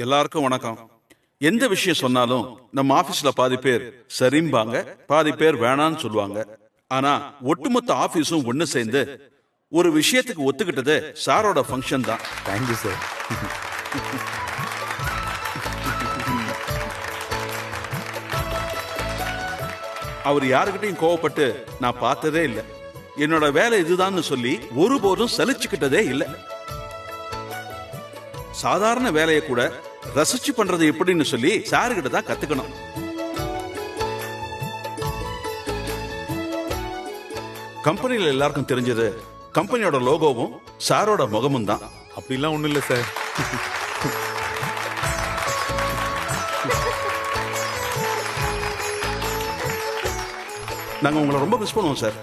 எல்லாருக்கும் வணக்கம். எந்த விஷயம் சொன்னாலும் நம்ம ஆபீஸ்ல பாதி பேர் சரிம்பாங்க, பாதி பேர் வேணான்னு சொல்லுவாங்க. ஆனா ஒட்டுமொத்த ஆபீஸும் ஒண்ணு சேர்ந்து ஒரு விஷயத்துக்கு ஒத்துக்கிட்டது சாரோட ஃபங்க்ஷன் தான். Thank you sir. அவர் யாருக்கிட்டையும் கோவப்பட்டு நான் பார்த்ததே இல்லை. என்னோட வேலை இதுதான்னு சொல்லி ஒருபோதும் சலிச்சுக்கிட்டதே இல்லை. சாதாரண வேலையை கூட ரசிச்சு பண்றது எப்படின்னு சொல்லி சாருகிட்ட தான் கத்துக்கணும். கம்பெனில எல்லாருக்கும் தெரிஞ்சது கம்பெனியோட லோகோவும் சாரோட முகமும் தான். அப்படிலாம் ஒண்ணும் இல்லை சார். நாங்க உங்களை ரொம்ப மிஸ் பண்ணுவோம் சார்.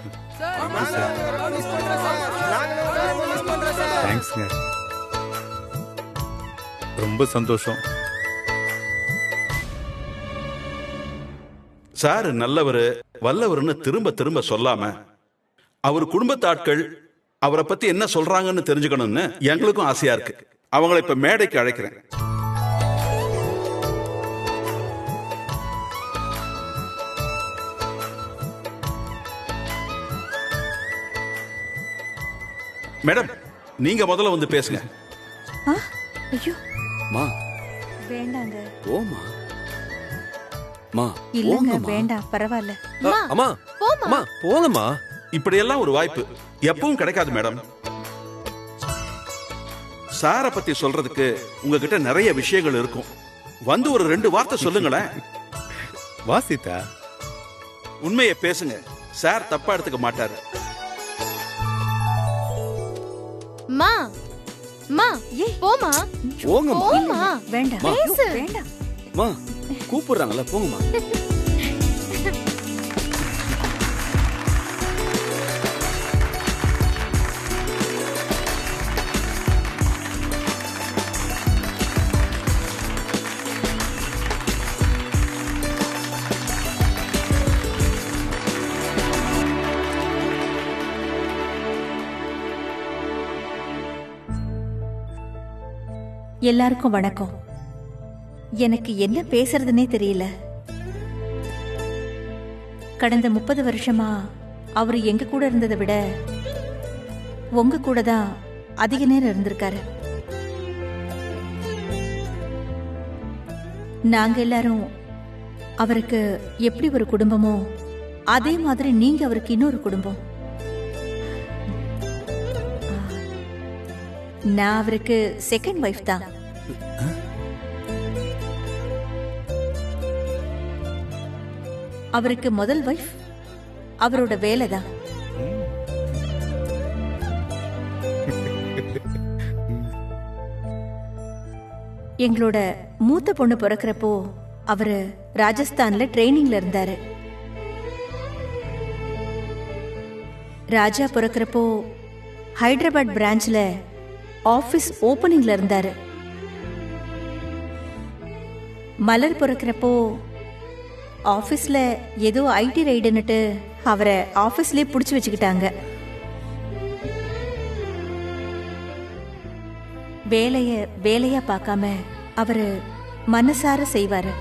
தேங்க்ஸ்ங்க, ரொம்ப சந்தோஷம். சார் நல்லவரு வல்லவருன்னு திரும்ப திரும்ப சொல்லாம அவர் குடும்பத்தாட்கள் அவரை பத்தி என்ன சொல்றாங்கன்னு தெரிஞ்சுக்கணும்னு எங்களுக்கும் ஆசையா இருக்கு. அவங்களை இப்ப மேடைக்கு அழைக்கிறேன். மேடம், நீங்க முதல்ல வந்து பேசுங்க. ஐயோ மா வேண்டாங்க. ஓமா மா இல்லங்க வேண்டாம், பரவாயில்ல. அம்மா அம்மா போங்கம்மா. இப்படியெல்லாம் ஒரு வாய்ப்பு எப்பவும் கிடைக்காது மேடம். சாரை பத்தி சொல்றதுக்கு உங்ககிட்ட நிறைய விஷயங்கள் இருக்கும். வந்து ஒரு 2 வார்த்தை சொல்லுங்களேன். வாசிதா, உண்மையை பேசுங்க. சார் தப்பா எடுத்துக்க மாட்டாரு. மா மா போமா போங்கம்மா. போமா வேண்டாம் பேசு. வேண்டாம். மா கூப்பிடுறாங்கல்ல, போங்கம்மா. எல்லாருக்கும் வணக்கம். எனக்கு என்ன பேசுறதுன்னே தெரியல. கடந்த 30 வருஷமா அவரு எங்க கூட இருந்ததை விட உங்க கூட தான் அதிக நேரம் இருந்திருக்காரு. நாங்க எல்லாரும் அவருக்கு எப்படி ஒரு குடும்பமோ அதே மாதிரி நீங்க அவருக்கு இன்னொரு குடும்பம். நான் அவருக்கு செகண்ட் வைஃப் தான். அவருக்கு முதல் வைஃப் அவரோட வேலை தான். எங்களோட மூத்த பொண்ணு பிறக்கிறப்போ அவரு ராஜஸ்தான்ல ட்ரைனிங்ல இருந்தாரு. ராஜா பிறக்கிறப்போ ஹைதராபாத் பிரான்ச்ல ஆபீஸ் ஓபனிங்ல இருந்தாரு. மலர் பிறக்கிறப்போ ஆபீஸ்ல ஏதோ ஐடி ரைடுன்னுட்டு அவரை ஆபீஸ்லயே புடிச்சு வச்சுக்கிட்டாங்க. வேலையா பார்க்காம அவரு மனசார செய்வாரு.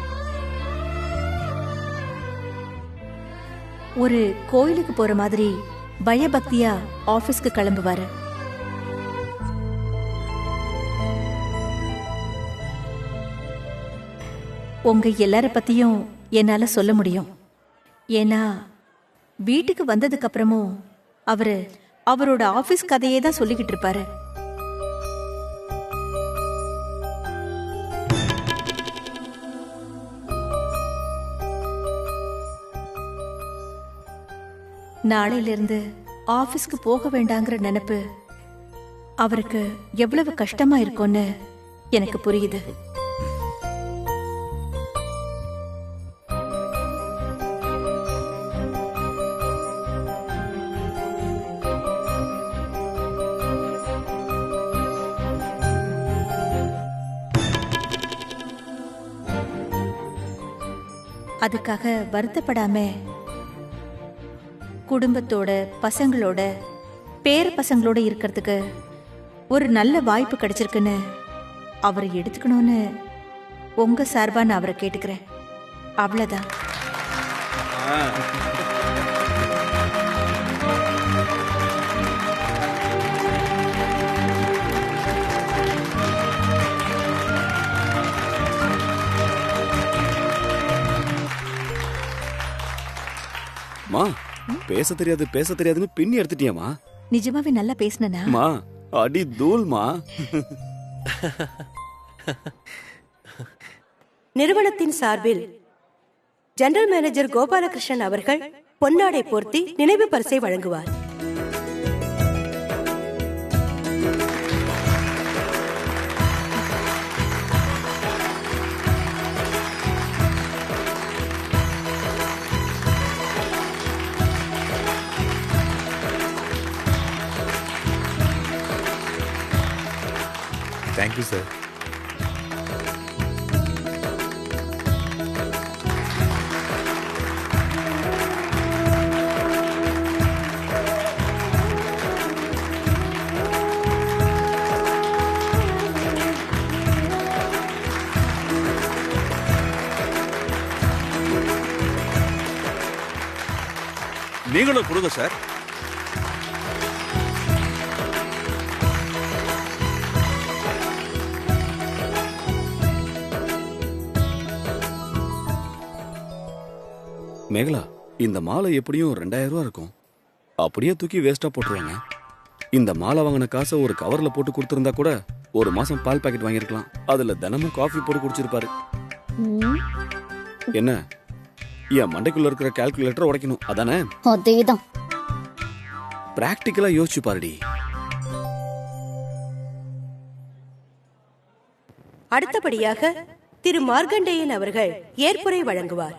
ஒரு கோயிலுக்கு போற மாதிரி பயபக்தியா ஆபீஸ்க்கு கிளம்புவாரு. உங்க எல்லார பத்தியும் என்னால சொல்ல முடியும். ஏன்னா வீட்டுக்கு வந்ததுக்கு அப்புறமும் அவரோட ஆபீஸ் கதையே தான் சொல்லிக்கிட்டு இருப்பாரு. நாளையிலிருந்து ஆபீஸ்க்கு போக வேண்டாங்கிற நினைப்பு அவருக்கு எவ்வளவு கஷ்டமா இருக்கும்னு எனக்கு புரியுது. அதுக்காக வருத்தப்படாம குடும்பத்தோட பசங்களோட பேர பசங்களோட இருக்கிறதுக்கு ஒரு நல்ல வாய்ப்பு கிடைச்சிருக்குன்னு அவர் எடுத்துக்கணும்னு உங்க சார்பா நான் அவரை கேட்டுக்கிறேன். அவ்வளவுதான். மா பேச தெரியாதுன்னு பின்னி எடுத்துட்டியாமா? நிஜமாவே நல்லா பேசினா? மா அடி தூள்மா. நிறுவனத்தின் சார்பில் ஜெனரல் மேனேஜர் கோபாலகிருஷ்ணன் அவர்கள் பொன்னாடை போர்த்தி நினைவு பரிசை வழங்குவார். Thank you sir. நீங்களும் கொடுங்க சார். மேகலா, இந்த மாலை எப்படியும் 2000 ரூபா இருக்கும். அப்படியே தூக்கி வேஸ்டா போட்டுருவாங்க. இந்த மாலை வாங்கின காசை ஒரு கவர்ல போட்டு கொடுத்திருந்தா கூட ஒரு மாசம் பால் பாக்கெட் வாங்கிருக்கலாம். அதுல தினமும் காஃபி போட்டு குடிச்சிருப்பாரு. என்ன என் மண்டைக்குள்ள இருக்கிற கால்குலேட்டர் உடைக்கணும் அதானே? அதேதான். பிராக்டிக்கலா யோசிச்சு பாருடி. அடுத்தபடியாக திரு மார்கண்டேயன் அவர்கள் ஏற்புரை வழங்குவார்.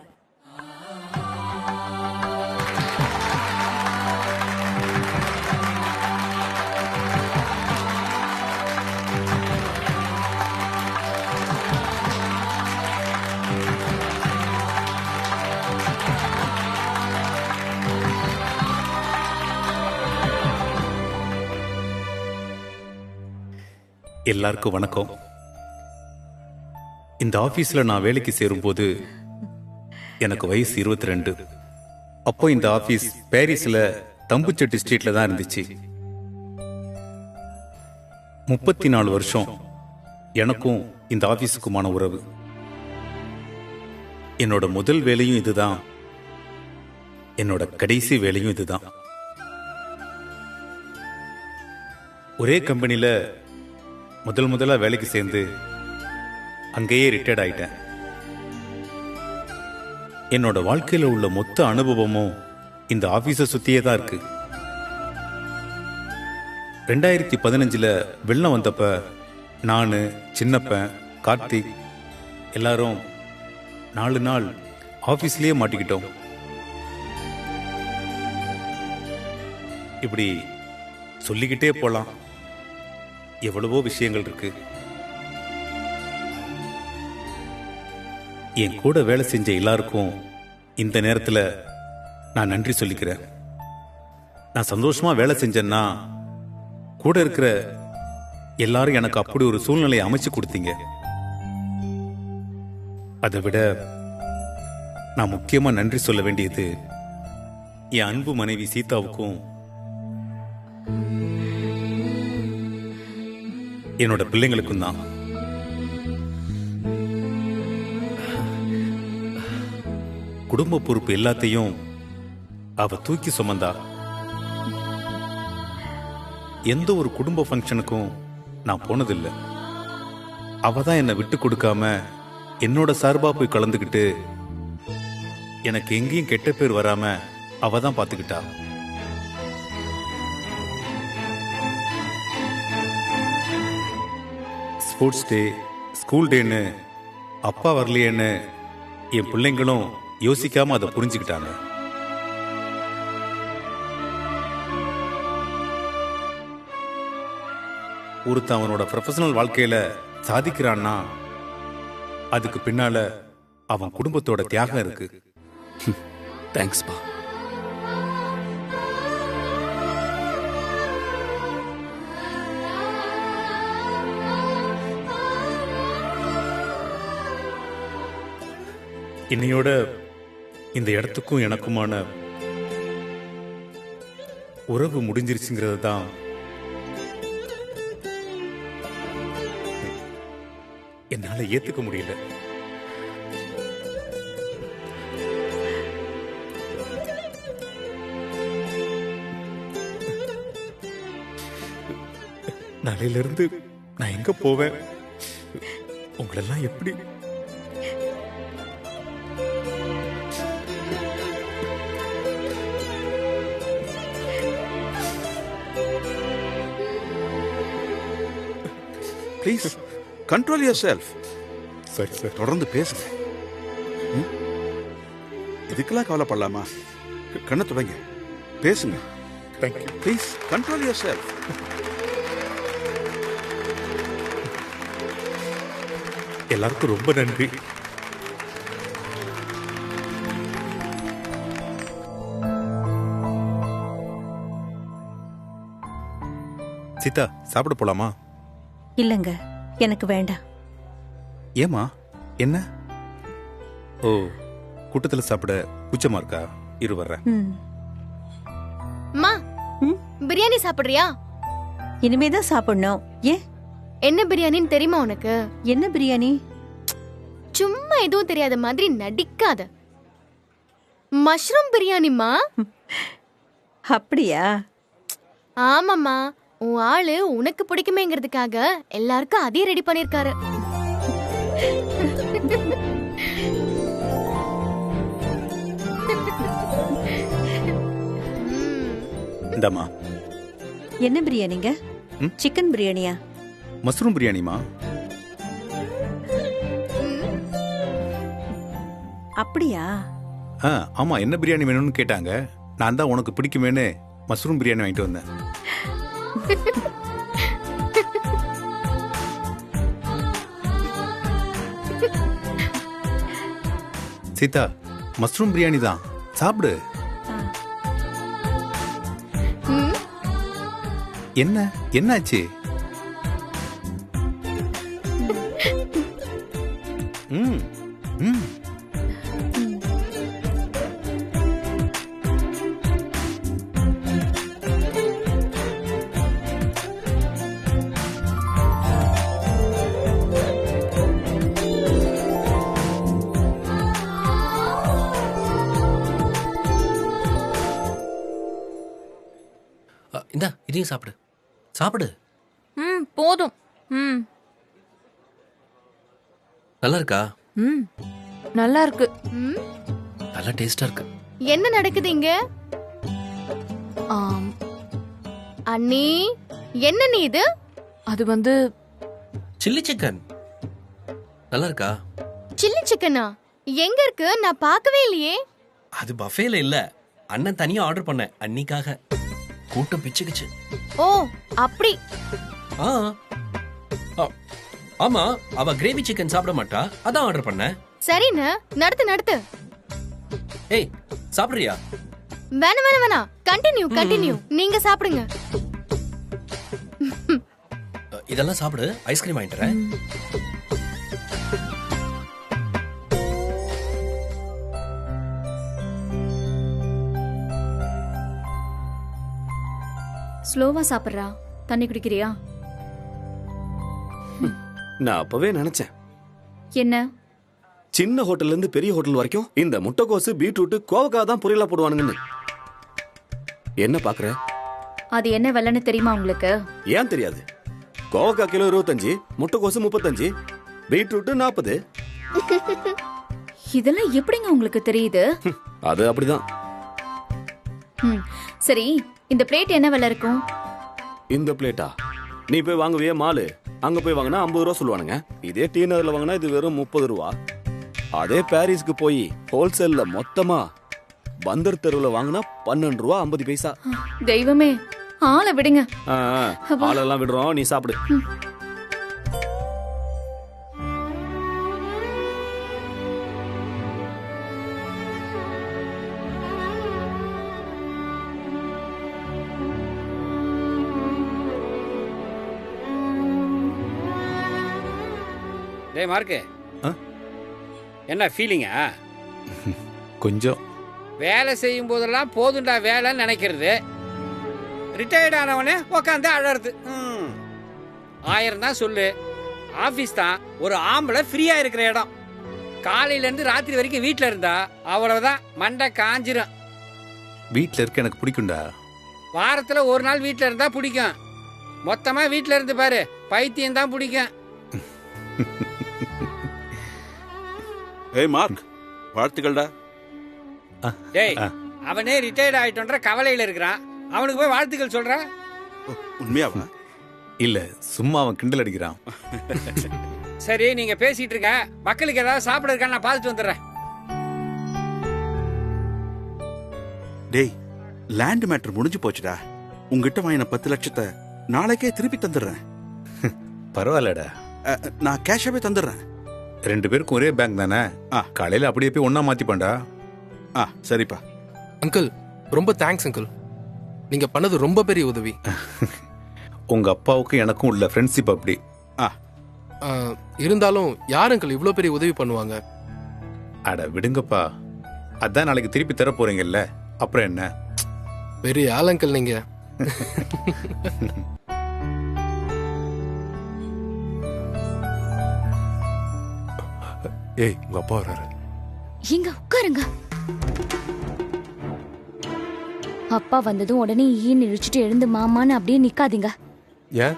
எல்லாருக்கும் வணக்கம். இந்த ஆபீஸ்ல நான் வேலைக்கு சேரும்போது எனக்கு வயசு 22. அப்போ இந்த ஆபீஸ் பாரிஸ்ல தம்புச்செட்டி ஸ்ட்ரீட்ல தான் இருந்துச்சு. 34 வருஷம் எனக்கும் இந்த ஆபீஸுக்குமான உறவு. என்னோட முதல் வேலையும் இதுதான், என்னோட கடைசி வேலையும் இதுதான். ஒரே கம்பெனில முதலா வேலைக்கு சேர்ந்து அங்கேயே ரிட்டையர்ட் ஆயிட்டேன். என்னோட வாழ்க்கையில உள்ள மொத்த அனுபவமும் இந்த ஆபீஸை சுத்தியே தான் இருக்கு. 2015 வெள்ளம் வந்தப்ப நானு, சின்னப்பன், கார்த்திக் எல்லாரும் 4 நாள் ஆபீஸ்லயே மாட்டிக்கிட்டோம். இப்படி சொல்லிக்கிட்டே போலாம், எவ்வளவோ விஷயங்கள் இருக்கு. என் கூட வேலை செஞ்ச எல்லாருக்கும் இந்த நேரத்தில் நான் நன்றி சொல்லிக்கிறேன். நான் சந்தோஷமா வேலை செஞ்சேன்னா கூட இருக்கிற எல்லாரும் எனக்கு அப்படி ஒரு சூழ்நிலையை அமைச்சு கொடுத்தீங்க. அதை விட நான் முக்கியமா நன்றி சொல்ல வேண்டியது என் அன்பு மனைவி சீதாவுக்கும் என்னோட பிள்ளைங்களுக்கும் தான். குடும்ப பொறுப்பு எல்லாத்தையும் அவ தூக்கி சுமந்தா. எந்த ஒரு குடும்ப ஃபங்க்ஷனுக்கும் நான் போனதில்லை. அவ தான் என்னை விட்டு கொடுக்காம என்னோட சார்பா போய் கலந்துக்கிட்டு எனக்கு எங்கேயும் கெட்ட பேர் வராம அவ தான் பார்த்துக்கிட்டா. ஸ்போர்ட்ஸ் டே, ஸ்கூல் டேன்னு அப்பா வரலையேன்னு என் பிள்ளைங்களும் யோசிக்காம அதை புரிஞ்சுக்கிட்டாங்க. ஒருத்தன் அவனோட ப்ரொஃபஷனல் வாழ்க்கையில சாதிக்கிறான்னா அதுக்கு பின்னால அவன் குடும்பத்தோட தியாகம் இருக்கு. தேங்க்ஸ்பா. இன்னையோட இந்த இடத்துக்கும் எனக்குமான உறவு முடிஞ்சிருச்சுங்கிறது தான் என்னால ஏத்துக்க முடியல. நாளையில இருந்து நான் எங்க போவேன்? உங்களெல்லாம் எப்படி? Please control your self. சரி சார். தொடர்ந்து பேசுங்க. இதுக்கெல்லாம் கவலைப்படலாமா? கண்ணை தொடங்க, பேசுங்க. Thank you. Please control your self. எல்லாருக்கும் ரொம்ப நன்றி. சீதா, சாப்பிட போலாமா? இல்லைங்க, எனக்கு வேண்டாம். ஏமா, என்ன? ஓ, கூட்டத்துல சாப்பிட கூச்சமா இருக்கா? இரு வர்றேன். அம்மா, பிரியாணி சாப்பிடுறியா? இனிமேதான் சாப்பிடணும். ஏன்? என்ன பிரியாணின்னு தெரியுமா உனக்கு? என்ன பிரியாணி? சும்மா எதுவும் தெரியாத மாதிரி நடிக்காத. மஷ்ரூம் பிரியாணிமா. அப்படியா? ஆமாம்மா, உன் ஆளு உனக்கு பிடிக்குமேங்கிறதுக்காக எல்லாருக்கும் அதே ரெடி பண்ணிருக்காரு. இந்தாமா. என்ன பிரியாணிங்க? சிக்கன் பிரியாணியா? மஷ்ரூம் பிரியாணிமா. அப்படியா? ஆமா, என்ன பிரியாணி வேணும்னு கேட்டாங்க. நான் தான் உனக்கு பிடிக்குமேன்னு மஷ்ரூம் பிரியாணி வாங்கிட்டு வந்தேன். சீதா, மஷ்ரூம் பிரியாணி தான், சாப்பிடு. என்ன என்னாச்சு? ம் ம் இந்தா, இதையும் சாப்பிடு. சாப்பிடு. போதும். நல்லா இருக்கா? நல்லா இருக்கு. நல்லா டேஸ்டா இருக்கு. என்ன நடக்குது இங்க? அண்ணி, என்ன நீ இது? அது வந்து சில்லி சிக்கன். நல்லா இருக்கா? சில்லி சிக்கனா? எங்க இருக்கு? நான் பார்க்கவே இல்லையே. அது பஃபேல இல்ல, அண்ணன் தனியா ஆர்டர் பண்ண அன்னிக்காக. கூட்டம் பிச்சுக்குச்சு. ஓ, அப்படி. ஆமா, அவ கிரேவி சிக்கன் சாப்பிட மாட்டா, அதான் ஆர்டர் பண்ண. சரிண்ண, நடத்து. ஏய், சாப்பிடுறியா? வேணாம். கண்டினியூ. நீங்க சாப்பிடுங்க. இதெல்லாம் சாப்பிடு, ஐஸ்கிரீம் வாங்கிட்டுறேன். ஸ்லோவா சாப்பிடுறா. தண்ணி குடிக்கிறியா? நான் அப்பவே நினைச்சேன், என்ன சின்ன ஹோட்டல்ல இருந்து பெரிய ஹோட்டல் வரைக்கும் இந்த முட்டைக்கோசு, பீட்ரூட், கோவக்காய் தான் பொரியலா போடுவானுங்கன்னு. என்ன பாக்குற? அது என்ன வெள்ளன்னு தெரியுமா உங்களுக்கு? ஏன் தெரியாது? கோவக்காய் கிலோ 25, முட்டைக்கோசு 35, பீட்ரூட் 40. இதெல்லாம் எப்படிங்க உங்களுக்கு தெரியுது? அது அப்படிதான். சரி, இந்த பிளேட் என்ன விலை இருக்கும்? இந்த பிளேட்டா? நீ போய் வாங்குவியே மாலு, அங்க போய் வாங்கினா 50 ரூபா சொல்லுவானுங்க. இதே டீ நகர்ல வாங்கினா இது வெறும் 30 ரூபா. அதே பாரிஸ்க்கு போய் ஹோல்சேல்ல மொத்தமா பந்தர் தெருவில் வாங்கினா 12 ரூபா 50 பைசா. தெய்வமே, ஆளை விடுங்க. ஆளெல்லாம் விடுறோம், நீ சாப்பிடு. டேய் மார்க்கு, என்ன ஃபீலிங்கா? கொஞ்சம். வேலை செய்யும் போதெல்லாம் போதுண்டா வேலைன்னு நினைக்கிறது, ரிட்டையர்ட் ஆனவனே உக்காந்து அழறது. 1000 தான் சொல்லு. ஆபீஸ் தான் ஒரு ஆம்பளை ஃப்ரீயா இருக்கிற இடம். காலையில இருந்து ராத்திரி வரைக்கும் வீட்டுல இருந்தா அவ்வளவுதான், மண்டை காஞ்சிரும். வீட்டில் இருக்க எனக்கு பிடிக்கும்டா. வாரத்துல ஒரு நாள் வீட்டுல இருந்தா பிடிக்கும். மொத்தமா வீட்டுல இருந்து பாரு, பைத்தியம் தான் பிடிக்கும். ஏய் மார்க், வாழ்த்துக்கள்டா. டேய், அவனே ரிட்டையர்ட் ஆயிட்டோன்ற கவலையில இருக்கிறான், அவனுக்கு போய் வாழ்த்துக்கள் சொல்ற? உண்மையாவா? இல்ல, சும்மா அவன் கிண்டல் அடிக்கிறான். சரி, நீங்க பேசிட்டு இருக்க, மக்களுக்கு ஏதாவது சாப்பிட இருக்கான்னு நான் பார்த்துட்டு வந்துடுறேன். டேய், லேண்ட் மேட்டர் முடிஞ்சு போச்சுடா. உங்ககிட்ட வாங்கின 10 லட்சத்தை நாளைக்கே திருப்பி தந்துடுறேன். பரவாயில்லடா, நான் கேஷாவே தந்துடுறேன். 2 பேருக்கும் ஒரே பேங்க் தானே, காலையில அப்படியே போய் ஒன்னா மாத்திப்பாண்டா. சரிப்பா. அங்கிள், ரொம்ப தேங்க்ஸ் அங்கிள், நீங்க பண்ணது ரொம்ப பெரிய உதவி. உங்க அப்பாவுக்கும் எனக்கும் உள்ள ஃப்ரெண்ட்ஷிப் அப்படி. இருந்தாலும் யார் அங்கிள் இவ்வளோ பெரிய உதவி பண்ணுவாங்க? அட விடுங்கப்பா, அதான் நாளைக்கு திருப்பி தர போறீங்கல்ல, அப்புறம் என்ன. பெரிய ஆள் அங்கிள் நீங்க. ஏய், உங்க அப்பா வர்றாரு. இங்க உட்காருங்க. அப்பா வந்ததும் உடனே ஈன்னு இழிச்சிட்டு எழுந்து மாமான்னு அப்படியே நிக்காதீங்க. ஏன்?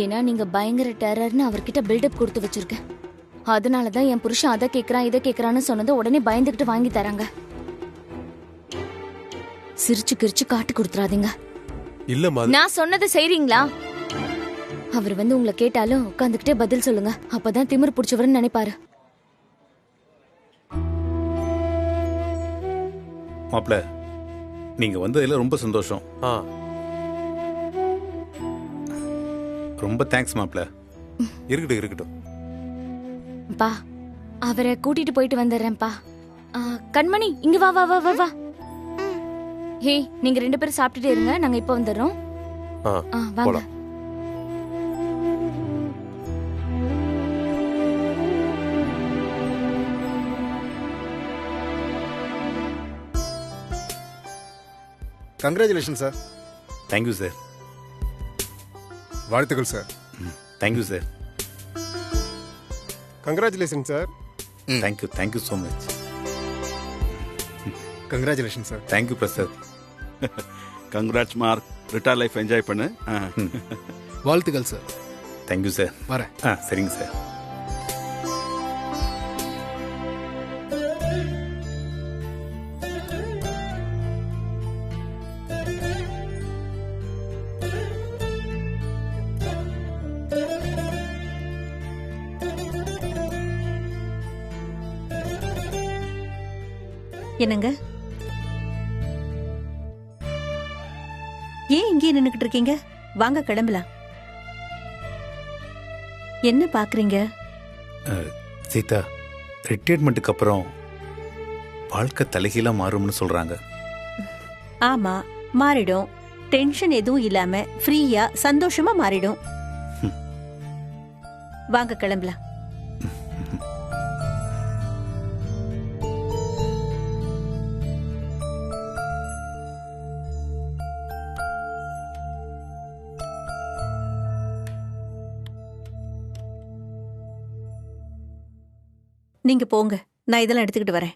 ஏன்னா நீங்க பயங்கர டெரர்னு அவர்கிட்ட பில்டப் கொடுத்து வச்சிருக்கேன். அதனாலதான் என் புருஷன் அதை கேக்குறான் இதை கேக்குறான்னு சொன்னது உடனே பயந்துகிட்டு வாங்கி தராங்க. சிரிச்சு கிரிச்சு காட்டு கொடுத்துறாதீங்க. இல்லம்மா, நான் சொன்னதை செய்றீங்களா? அவர் வந்து உங்களை கேட்டாலும் உட்காந்துக்கிட்டே பதில் சொல்லுங்க, அப்பதான் திமிர் பிடிச்சவர்னு நினைப்பாரு. மாப்ள, நீங்க வந்ததுல ரொம்ப சந்தோஷம். ரொம்ப தேங்க்ஸ் மாப்ள. இருக்கட்டும் இருக்கட்டும். பா, அவரை கூட்டிட்டு போயிட்டு வந்துடுறேன்ப்பா. கண்மணி, இங்க வா வா வா வா வா. ஹே, நீங்க 2 பேரும் சாப்பிட்டுட்டே இருங்க, நாங்க இப்ப வந்துடுறோம். வாங்க. Congratulation sir. Thank you sir. வாழ்த்துக்கள் sir. Thank you sir. Congratulation sir. Thank you, thank you so much. Congratulation sir. Thank you Prasad. Congrats Mark, retire life enjoy பண்ணு. வாழ்த்துக்கள் சார். Thank you sir. வரேன். சரிங்க சார். என்னங்க, ஏன் இங்கே நின்னுக்கிட்டு இருக்கீங்க? வாங்க கிளம்பலாம். என்ன பாக்குறீங்க? சீதா, ரிட்டையர்மெண்ட்டுக்கு அப்புறம் வாழ்க்கை தலைகீழா மாறும்னு சொல்றாங்க. ஆமா, மாறிடும். டென்ஷன் எதுவும் இல்லாம ஃப்ரீயா சந்தோஷமா மாறிடும். வாங்க கிளம்பலாம். நீங்க போங்க, நான் இதெல்லாம் எடுத்துக்கிட்டு வரேன்.